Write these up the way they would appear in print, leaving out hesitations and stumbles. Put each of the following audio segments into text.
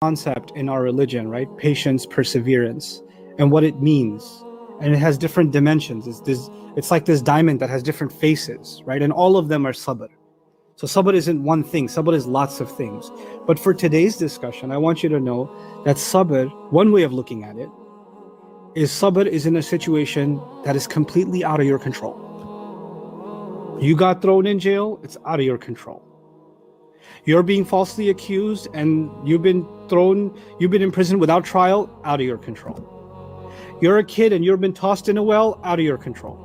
concept in our religion, right? Patience, perseverance, and what it means. And it has different dimensions. It's like this diamond that has different faces, right? And all of them are sabr. So sabr isn't one thing, sabr is lots of things. But for today's discussion, I want you to know that sabr, one way of looking at it, is sabr is in a situation that is completely out of your control. You got thrown in jail, it's out of your control. You're being falsely accused and you've been in prison without trial, out of your control. You're a kid and you've been tossed in a well, out of your control.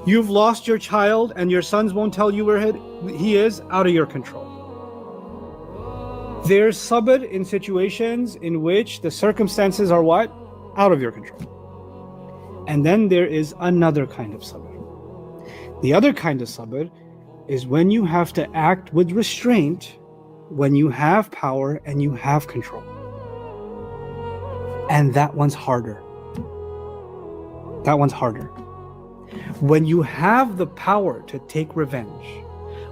You've lost your child and your sons won't tell you where he is, out of your control. There's sabr in situations in which the circumstances are what? Out of your control. And then there is another kind of sabr. The other kind of sabr is when you have to act with restraint, when you have power and you have control. And that one's harder. That one's harder. When you have the power to take revenge,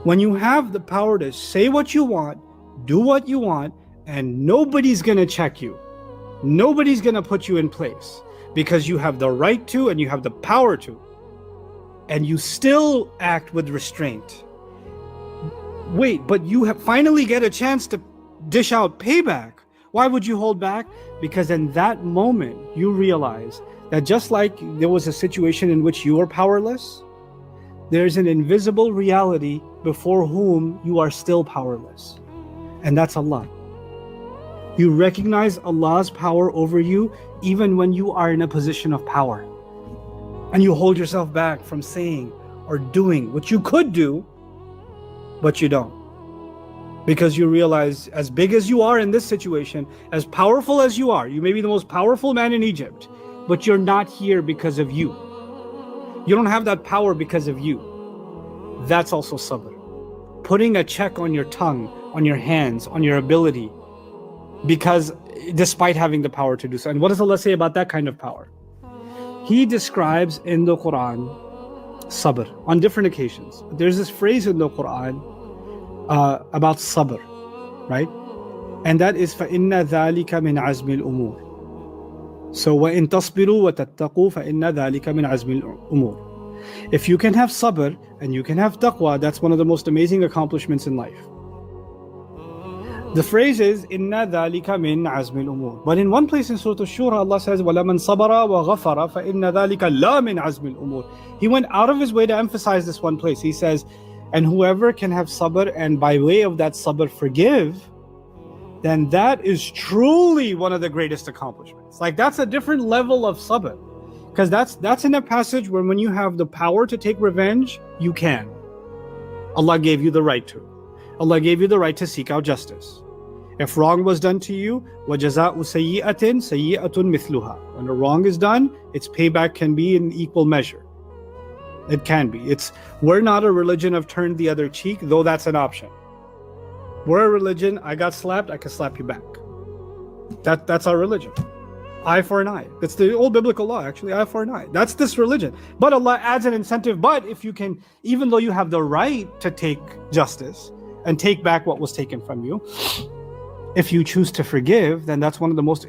when you have the power to say what you want, do what you want, and nobody's gonna check you. Nobody's gonna put you in place because you have the right to and you have the power to. And you still act with restraint. Wait, but you have finally get a chance to dish out payback. Why would you hold back? Because in that moment, you realize that just like there was a situation in which you are powerless, there's an invisible reality before whom you are still powerless. And that's Allah. You recognize Allah's power over you even when you are in a position of power. And you hold yourself back from saying or doing what you could do, but you don't. Because you realize, as big as you are in this situation, as powerful as you are, you may be the most powerful man in Egypt, but you're not here because of you. You don't have that power because of you. That's also sabr. Putting a check on your tongue, on your hands, on your ability, because despite having the power to do so. And what does Allah say about that kind of power? He describes in the Quran sabr on different occasions. There's this phrase in the Quran about sabr, right? And that is فَإِنَّ ذَلِكَ مِنْ عَزْمِ الْأُمُورِ. So وَإِن تَصْبِرُوا وَتَتَّقُوا فَإِنَّ ذَلِكَ مِنْ عَزْمِ الْأُمُورِ. If you can have sabr and you can have taqwa, that's one of the most amazing accomplishments in life. The phrase is inna dhalika min azmil umur. But in one place in Surah Ash-Shura, Allah says وَلَمَنْ صَبَرَ وَغَفَرَ فَإِنَّ ذَلِكَ لَا مِنْ عَزْمِ الْأُمُورِ. He went out of his way to emphasize this one place. He says, and whoever can have sabr and by way of that sabr forgive, then that is truly one of the greatest accomplishments. Like that's a different level of sabr. Because that's in a passage where when you have the power to take revenge, you can. Allah gave you the right to. Allah gave you the right to seek out justice. If wrong was done to you, وَجَزَاءُ سَيِّئَةٍ سَيِّئَةٌ مِثْلُهَا. When a wrong is done, its payback can be in equal measure. It can be. We're not a religion of turn the other cheek, though that's an option. We're a religion, I got slapped, I can slap you back. That's our religion. Eye for an eye. That's the old biblical law, actually, eye for an eye. That's this religion. But Allah adds an incentive. But if you can, even though you have the right to take justice and take back what was taken from you, if you choose to forgive, then that's one of the most